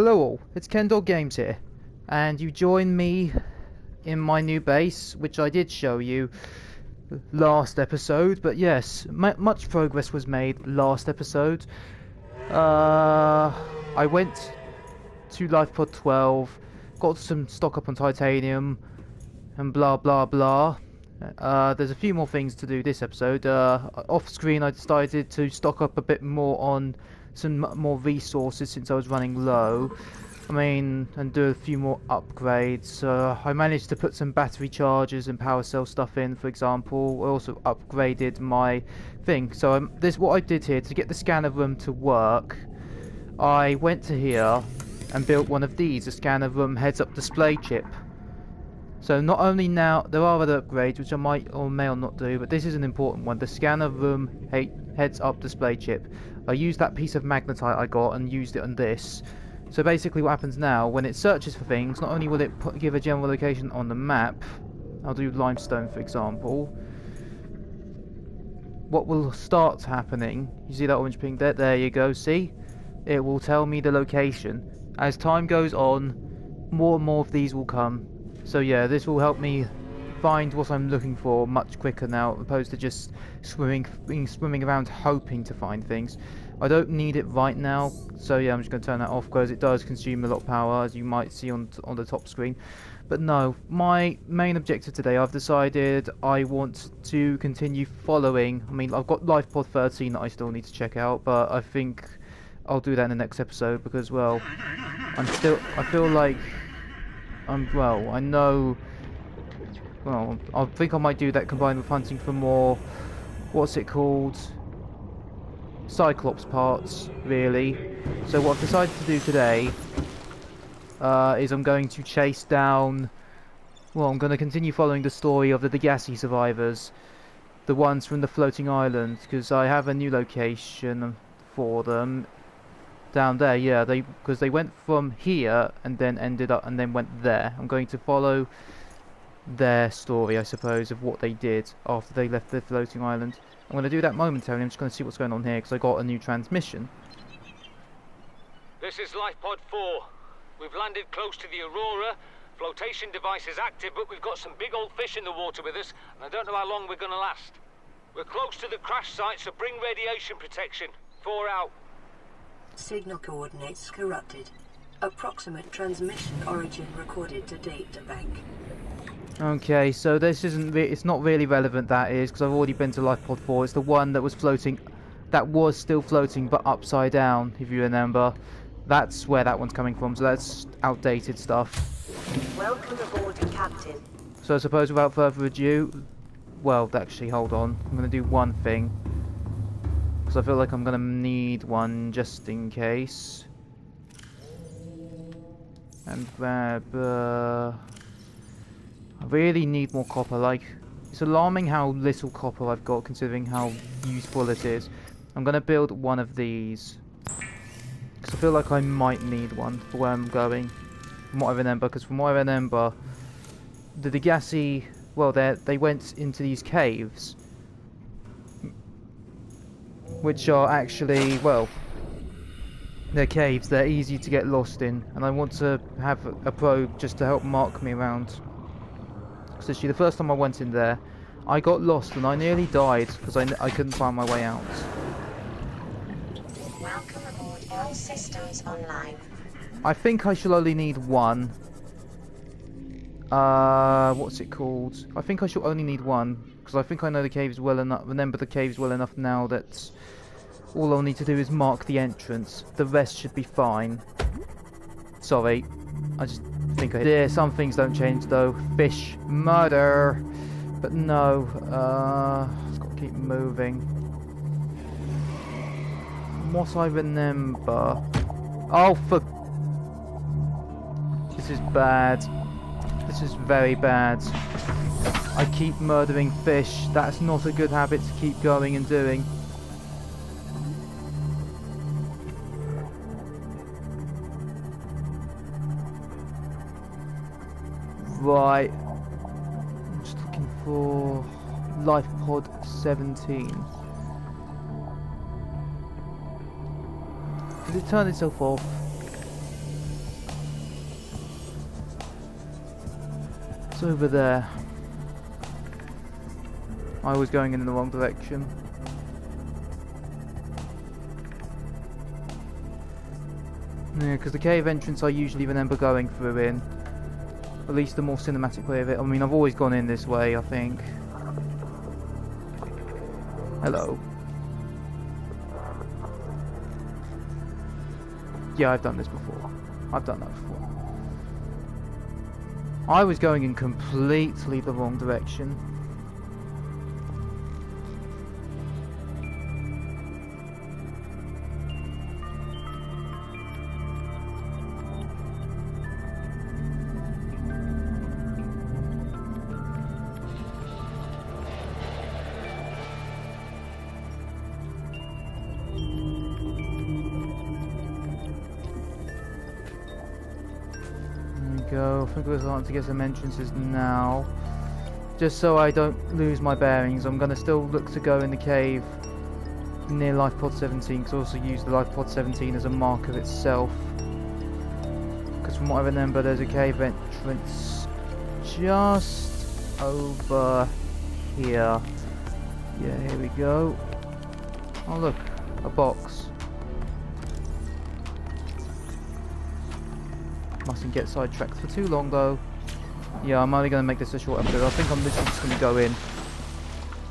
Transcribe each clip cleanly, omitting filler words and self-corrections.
Hello all, it's Kendall Games here, and you join me in my new base, which I did show you last episode, but yes, much progress was made last episode. I went to LifePod 12, got some stock up on titanium, and blah blah blah. There's a few more things to do this episode. Off screen I decided to stock up a bit more on some more resources since I was running low. And do a few more upgrades. I managed to put some battery chargers and power cell stuff in, for example. I also upgraded my thing. So this what I did here to get the scanner room to work. I went to here and built one of these, a scanner room heads-up display chip. So not only now, there are other upgrades which I might or may or not do, but this is an important one. The scanner room heads-up display chip. I used that piece of magnetite I got and used it on this. So basically what happens now, when it searches for things, not only will it give a general location on the map, I'll do limestone for example, what will start happening, you see that orange ping there, there you go, see? It will tell me the location. As time goes on, more and more of these will come. So yeah, this will help me find what I'm looking for much quicker now, opposed to just swimming around hoping to find things. I don't need it right now, so yeah, I'm just going to turn that off because it does consume a lot of power, as you might see on the top screen. But no, my main objective today, I've decided I want to continue following. I've got LifePod 13 that I still need to check out, but I think I'll do that in the next episode because, well, I feel like I think I might do that combined with hunting for more, what's it called? Cyclops parts, really. So what I've decided to do today is I'm going to chase down, I'm going to continue following the story of the Degasi survivors, the ones from the floating island, because I have a new location for them down there. Yeah, because they went from here and then went there. I'm going to follow their story, I suppose, of what they did after they left the floating island. I'm going to do that momentarily. I'm just going to see what's going on here because I got a new transmission. This is LifePod 4. We've landed close to the Aurora. Flotation device is active, but we've got some big old fish in the water with us, and I don't know how long we're going to last. We're close to the crash site, so bring radiation protection. 4 out. Signal coordinates corrupted. Approximate transmission origin recorded to data bank. Okay, so this it's not really relevant, that is, because I've already been to LifePod 4. It's the one that was floating, that was still floating, but upside down, if you remember. That's where that one's coming from, so that's outdated stuff. Welcome aboard, Captain. So I suppose without further ado, well, actually, hold on. I'm going to do one thing, because I feel like I'm going to need one just in case. And grab, I really need more copper. Like, it's alarming how little copper I've got considering how useful it is. I'm going to build one of these because I feel like I might need one for where I'm going, from what I remember. Because from what I remember, the Degasi, well, they went into these caves, which are actually, well, they're caves. They're easy to get lost in, and I want to have a probe just to help mark me around. So actually, the first time I went in there, I got lost and I nearly died because I couldn't find my way out. Welcome aboard. All systems online. I think I shall only need one. What's it called? I think I shall only need one because I think I know the caves well enough. Remember the caves well enough now that all I'll need to do is mark the entrance. The rest should be fine. Sorry, I just think yeah, some things don't change though. Fish murder, but no. Just gotta keep moving. From what I remember. Oh, this is bad. This is very bad. I keep murdering fish. That's not a good habit to keep going and doing. Right, I'm just looking for LifePod 17. Did it turn itself off? What's over there? I was going in the wrong direction. Yeah, because the cave entrance I usually remember going through in. At least the more cinematic way of it. I mean, I've always gone in this way, I think. Hello. Yeah, I've done this before. I've done that before. I was going in completely the wrong direction. Go. I think we're starting to get some entrances now. Just so I don't lose my bearings, I'm gonna still look to go in the cave near Life Pod 17, because I also use the Life Pod 17 as a marker itself. Because from what I remember, there's a cave entrance just over here. Yeah, here we go. Oh look, a box. Mustn't get sidetracked for too long though. Yeah, I'm only going to make this a short episode. I think I'm literally just going to go in,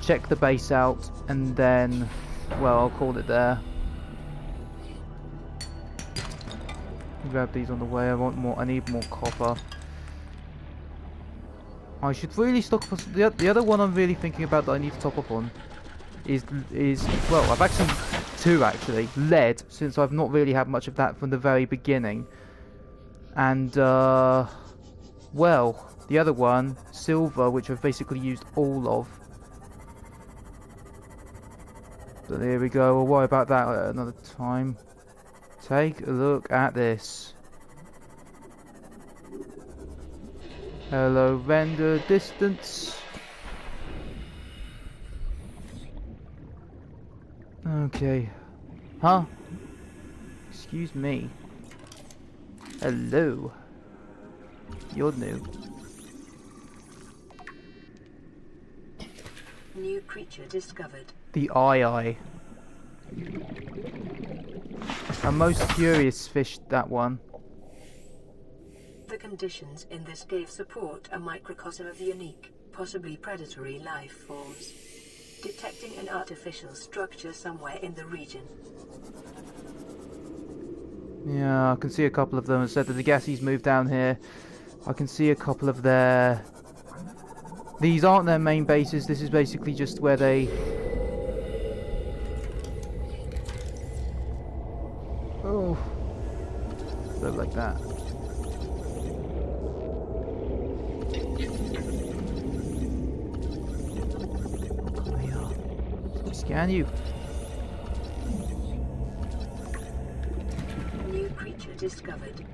check the base out, and then, well, I'll call it there. Grab these on the way. I want more. I need more copper. I should really stock up. The other one I'm really thinking about that I need to top up on is well, I've actually two actually lead, since I've not really had much of that from the very beginning. And, well, the other one, silver, which I've basically used all of. But there we go, we'll worry about that at another time. Take a look at this. Hello, render distance. Okay. Huh? Excuse me. Hello. You're new. New creature discovered. The eye. A most curious fish, that one. The conditions in this cave support a microcosm of unique, possibly predatory life forms. Detecting an artificial structure somewhere in the region. Yeah, I can see a couple of them. As I said, the Degasis moved down here. I can see a couple of their... These aren't their main bases. This is basically just where they... Oh. Look like that. Come here. Let me scan you. Creature discovered.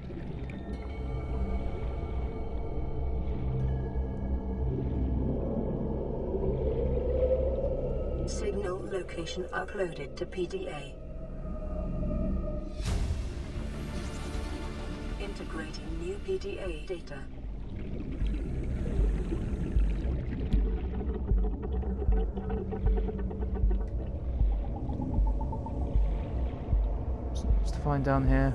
Signal location uploaded to PDA. Integrating new PDA data. What's to find down here?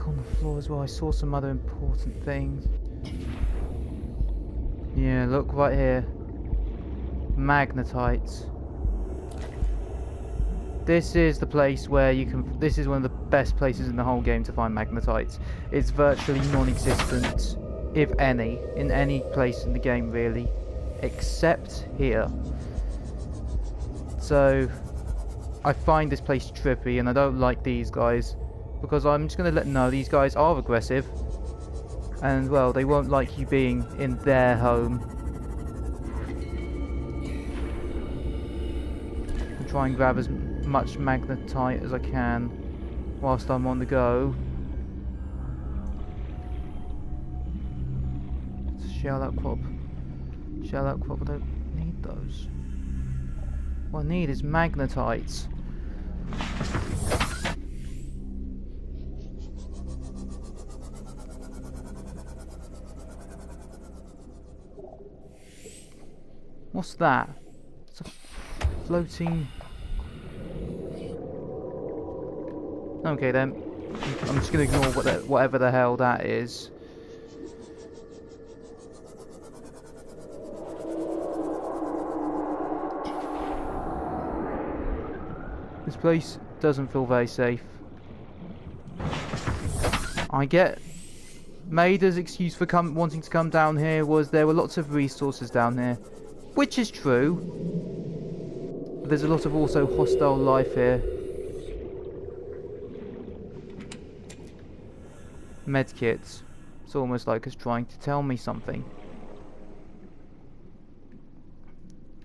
On the floor as well, I saw some other important things. Yeah, look right here. Magnetites. This is the place where you can... This is one of the best places in the whole game to find magnetites. It's virtually non-existent, if any, in any place in the game really, except here. So, I find this place trippy, and I don't like these guys. Because I'm just going to let them know these guys are aggressive. And, well, they won't like you being in their home. I'll try and grab as much magnetite as I can whilst I'm on the go. Shell out crop. Shell out crop, I don't need those. What I need is magnetites. What's that? It's a floating... Okay then. I'm just gonna ignore whatever the hell that is. This place doesn't feel very safe. I get Maida's excuse for wanting to come down here was there were lots of resources down here, which is true. But there's a lot of also hostile life here. Medkits. It's almost like it's trying to tell me something.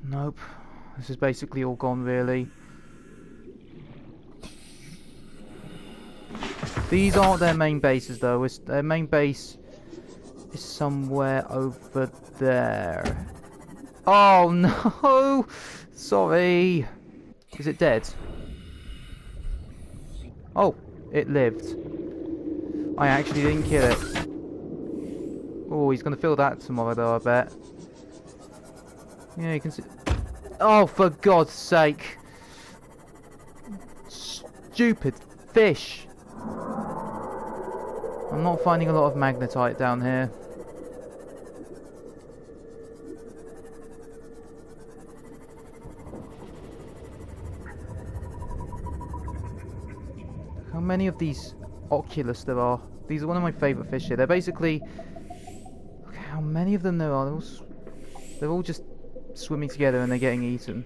Nope. This is basically all gone, really. These aren't their main bases, though. Their main base is somewhere over there. Oh, no! Sorry. Is it dead? Oh, it lived. I actually didn't kill it. Oh, he's gonna feel that tomorrow though, I bet. Yeah, you can see... Oh, for God's sake! Stupid fish! I'm not finding a lot of magnetite down here. How many of these Oculus there are? These are one of my favourite fish here. They're basically... Look how many of them there are. They're all just swimming together and they're getting eaten.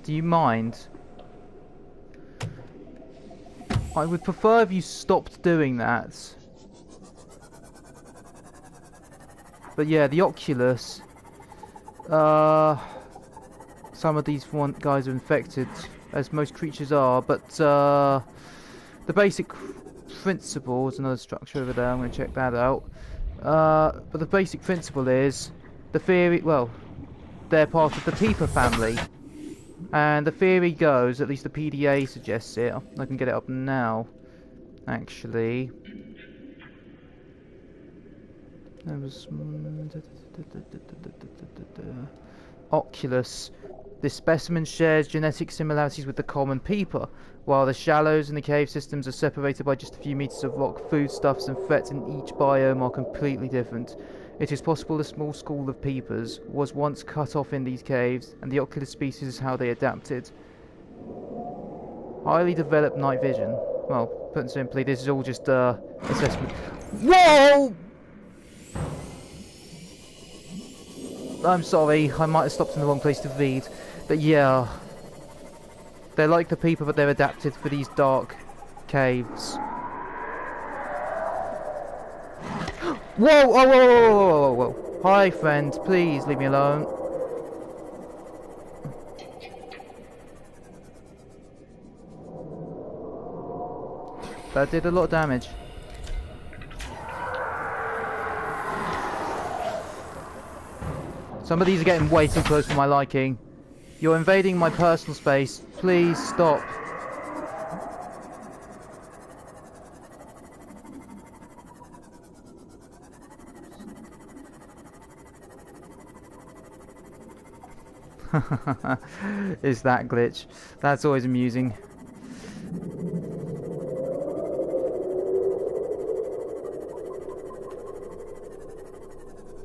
Do you mind? I would prefer if you stopped doing that. But yeah, the Oculus... some of these guys are infected, as most creatures are, but the basic principle is another structure over there. I'm going to check that out. But the basic principle is the theory. Well, they're part of the Peeper family, and the theory goes, at least the PDA suggests it. I can get it up now. Actually, there was Oculus. This specimen shares genetic similarities with the common peeper. While the shallows in the cave systems are separated by just a few meters of rock, foodstuffs and threats in each biome are completely different. It is possible a small school of peepers was once cut off in these caves, and the Oculus species is how they adapted. Highly developed night vision. Well, put simply, this is all just assessment. Whoa! I'm sorry, I might have stopped in the wrong place to read. But yeah, they're like the people, but they're adapted for these dark caves. Whoa! Whoa! Whoa! Whoa! Whoa! Whoa! Hi, friend. Please leave me alone. That did a lot of damage. Some of these are getting way too close for my liking. You're invading my personal space. Please stop. Is that glitch? That's always amusing.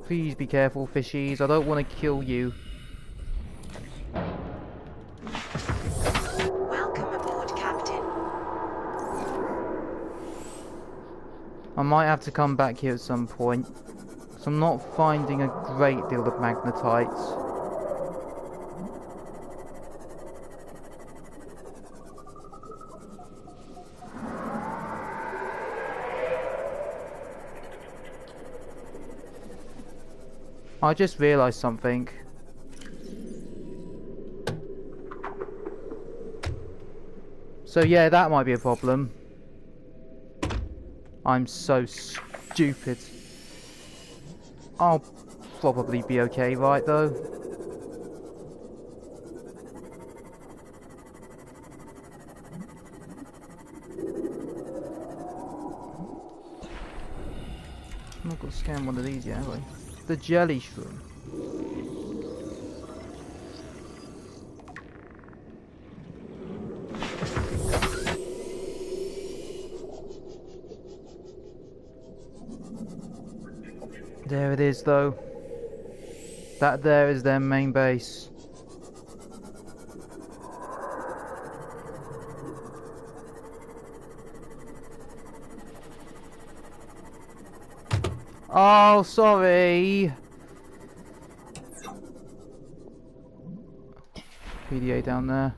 Please be careful, fishies. I don't want to kill you. Welcome aboard, Captain. I might have to come back here at some point. So I'm not finding a great deal of magnetites. I just realised something. So yeah, that might be a problem. I'm so stupid. Oh, probably be okay, right, though? I'm not gonna scan one of these yet, have I? The jelly shroom. There it is, though. That there is their main base. Oh, sorry. PDA down there.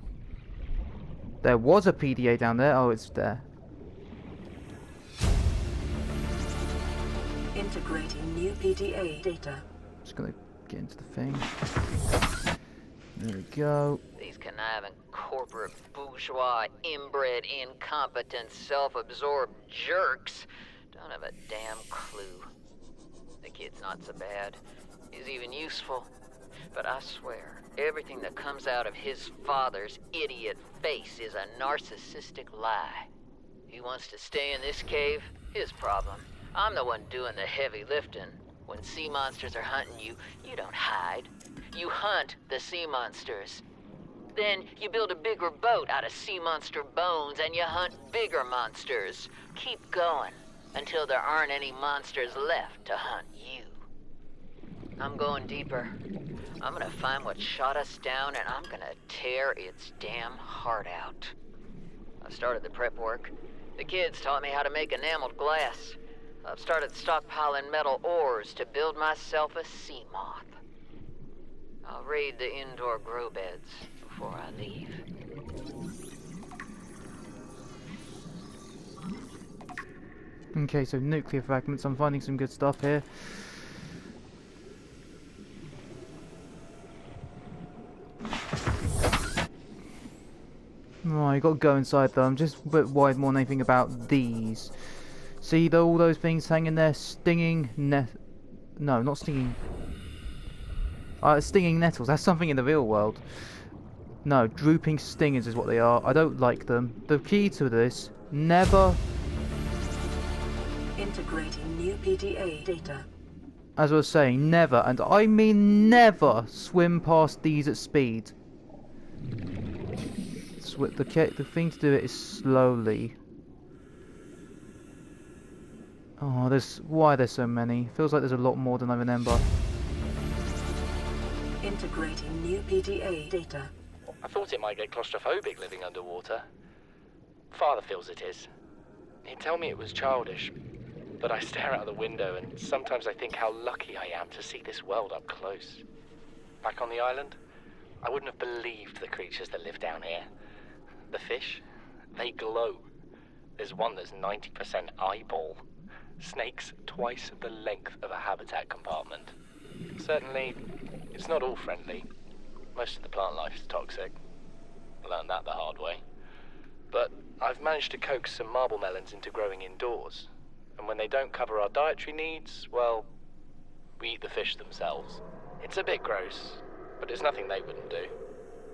There was a PDA down there. Oh, it's there. Integrating new PDA data. Just gonna get into the thing. There we go. These conniving corporate bourgeois, inbred, incompetent, self-absorbed jerks don't have a damn clue. The kid's not so bad. He's even useful. But I swear, everything that comes out of his father's idiot face is a narcissistic lie. He wants to stay in this cave, his problem. I'm the one doing the heavy lifting. When sea monsters are hunting you, you don't hide. You hunt the sea monsters. Then you build a bigger boat out of sea monster bones and you hunt bigger monsters. Keep going until there aren't any monsters left to hunt you. I'm going deeper. I'm gonna find what shot us down and I'm gonna tear its damn heart out. I've started the prep work. The kids taught me how to make enameled glass. I've started stockpiling metal ores to build myself a sea moth. I'll raid the indoor grow beds before I leave. Okay, so nuclear fragments. I'm finding some good stuff here. Right, got to go inside though. I'm just a bit worried more than anything about these. See all those things hanging there, stinging No, not stinging. Stinging nettles. That's something in the real world. No, drooping stingers is what they are. I don't like them. The key to this: never. Integrating new PDA data. As I was saying, never, and I mean never, swim past these at speed. The thing to do it is slowly. Oh, why there's so many? Feels like there's a lot more than I remember. Integrating new PDA data. I thought it might get claustrophobic living underwater. Father feels it is. He'd tell me it was childish, but I stare out the window and sometimes I think how lucky I am to see this world up close. Back on the island, I wouldn't have believed the creatures that live down here. The fish, they glow. There's one that's 90% eyeball. Snakes twice the length of a habitat compartment. Certainly, it's not all friendly. Most of the plant life is toxic. I learned that the hard way. But I've managed to coax some marble melons into growing indoors. And when they don't cover our dietary needs, well, we eat the fish themselves. It's a bit gross, but it's nothing they wouldn't do.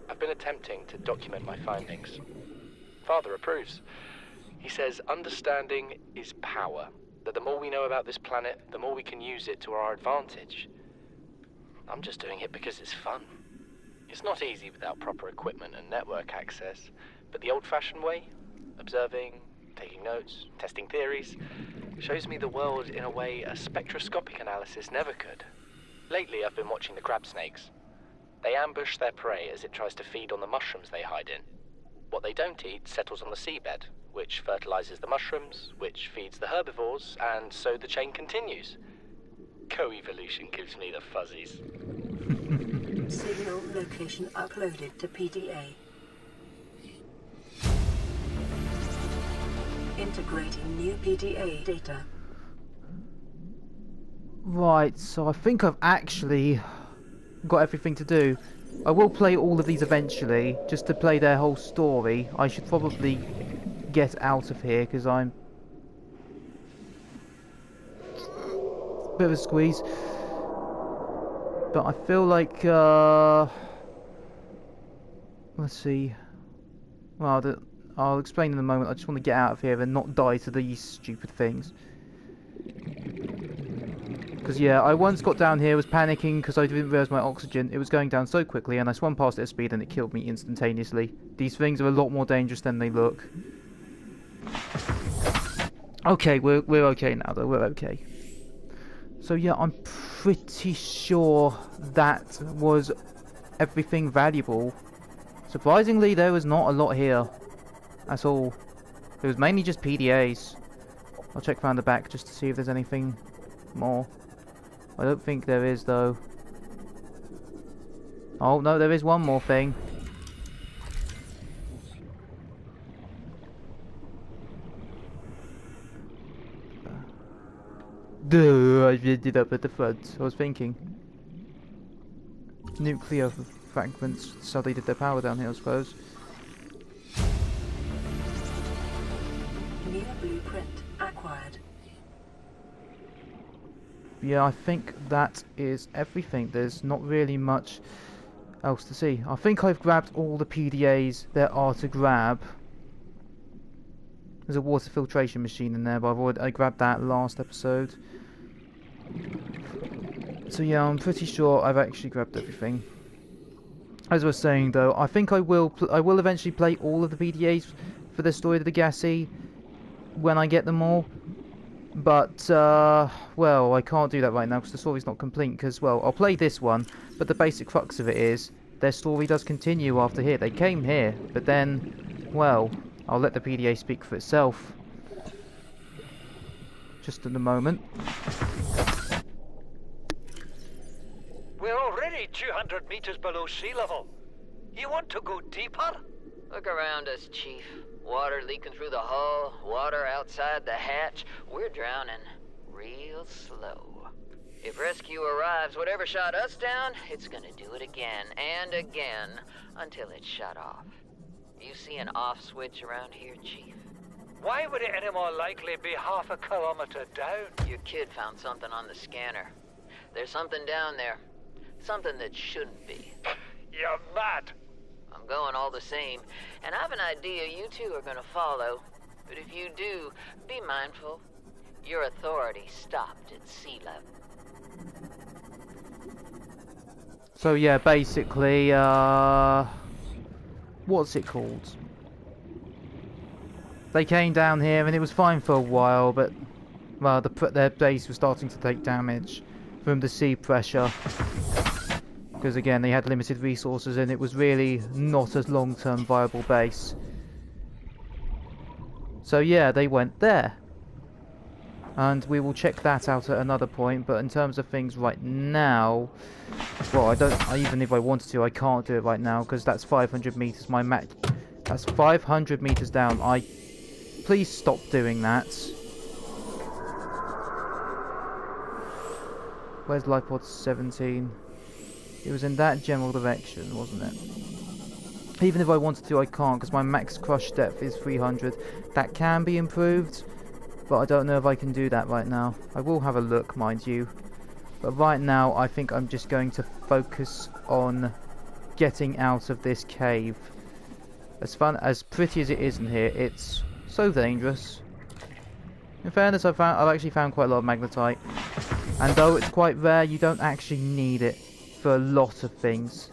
I've been attempting to document my findings. Father approves. He says understanding is power, that the more we know about this planet, the more we can use it to our advantage. I'm just doing it because it's fun. It's not easy without proper equipment and network access, but the old-fashioned way, observing, taking notes, testing theories, shows me the world in a way a spectroscopic analysis never could. Lately I've been watching the crab snakes. They ambush their prey as it tries to feed on the mushrooms they hide in. What they don't eat settles on the seabed, which fertilizes the mushrooms, which feeds the herbivores, and so the chain continues. Co-evolution gives me the fuzzies. Signal location uploaded to PDA. Integrating new PDA data. Right, so I think I've actually got everything to do. I will play all of these eventually, just to play their whole story. I should probably get out of here, because I'm... Bit of a squeeze. But I feel like, let's see. Well, I'll explain in a moment. I just want to get out of here and not die to these stupid things. Because, yeah, I once got down here, was panicking because I didn't realise my oxygen. It was going down so quickly, and I swam past it at speed, and it killed me instantaneously. These things are a lot more dangerous than they look. Okay, we're okay now, though. We're okay. So, yeah, I'm pretty sure that was everything valuable. Surprisingly, there was not a lot here. That's all. It was mainly just PDAs. I'll check around the back just to see if there's anything more. I don't think there is, though. Oh, no, there is one more thing. Duh, I ended up at the front. I was thinking. Nuclear fragments, so they did their power down here, I suppose. New blueprint acquired. Yeah, I think that is everything. There's not really much else to see. I think I've grabbed all the PDAs there are to grab. There's a water filtration machine in there, but I grabbed that last episode. So yeah, I'm pretty sure I've actually grabbed everything. As I was saying though, I think I will eventually play all of the PDAs for the story of the Degasi when I get them all. But, well, I can't do that right now because the story's not complete. Because, well, I'll play this one, but the basic crux of it is their story does continue after here. They came here, but then, well, I'll let the PDA speak for itself. Just in a moment. We're already 200 meters below sea level. You want to go deeper? Look around us, Chief. Water leaking through the hull, water outside the hatch. We're drowning real slow. If rescue arrives, whatever shot us down, it's gonna do it again and again until it's shut off. You see an off switch around here, Chief? Why would it any more likely be half a kilometer down? Your kid found something on the scanner. There's something down there. Something that shouldn't be. You're mad. I'm going all the same, and I've an idea you two are gonna follow. But if you do, be mindful. Your authority stopped at sea level. So yeah, basically, what's it called? They came down here and it was fine for a while, but, well, their base was starting to take damage from the sea pressure. Because again, they had limited resources and it was really not a long-term viable base. So yeah, they went there. And we will check that out at another point, but in terms of things right now, well, even if I wanted to, I can't do it right now, because that's 500 meters, that's 500 meters down. Please stop doing that. Where's life pod 17? It was in that general direction, wasn't it? Even if I wanted to, I can't, because my max crush depth is 300. That can be improved, but I don't know if I can do that right now. I will have a look, mind you. But right now, I think I'm just going to focus on getting out of this cave. As pretty as it is in here, it's so dangerous. In fairness, I've actually found quite a lot of magnetite. And though it's quite rare, you don't actually need it for a lot of things.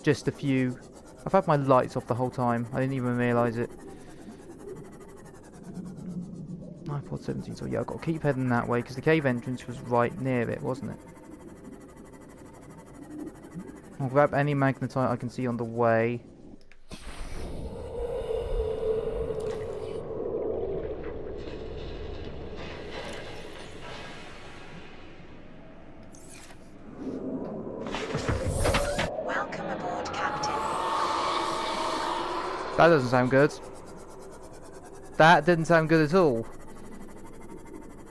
Just a few. I've had my lights off the whole time. I didn't even realise it. 9.17, so yeah, I've got to keep heading that way because the cave entrance was right near it, wasn't it? I'll grab any magnetite I can see on the way. Welcome aboard, Captain. That doesn't sound good. That didn't sound good at all.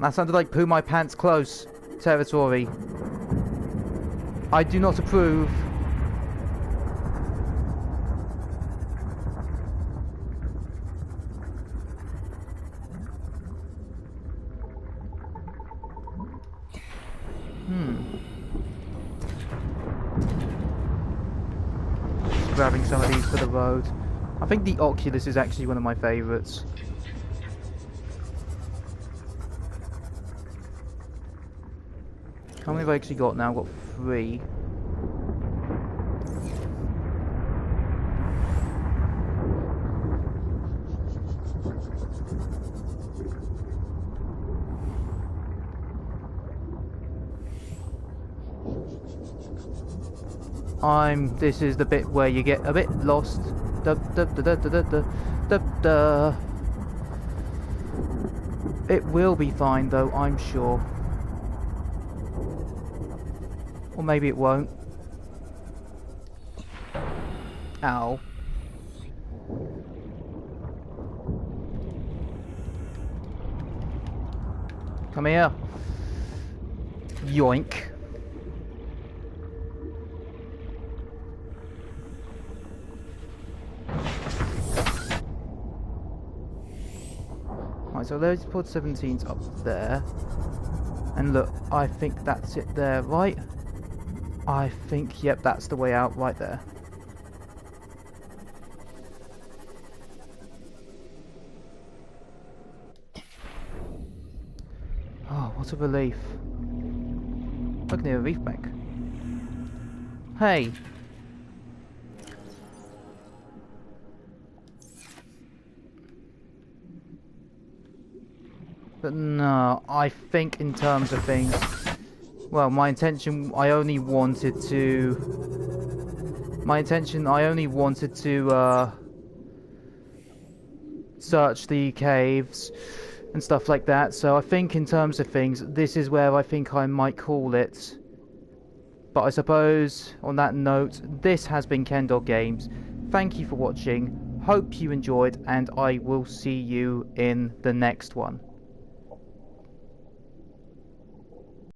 That sounded like poo my pants close territory. I do not approve. grabbing some of these for the road. I think the Oculus is actually one of my favourites. How many have I actually got now? I've got 3. This is the bit where you get a bit lost. It will be fine though, I'm sure. Or maybe it won't. Ow. Come here. Yoink. Right, so there's Pod 17's up there. And look, I think that's it there, right? I think, yep, that's the way out right there. Oh, what a relief. Look near a reef bank. Hey! But no, I think in terms of things, well, my intention, I only wanted to search the caves and stuff like that, so I think in terms of things, this is where I think I might call it. But I suppose, on that note, this has been Kendog Games. Thank you for watching, hope you enjoyed, and I will see you in the next one.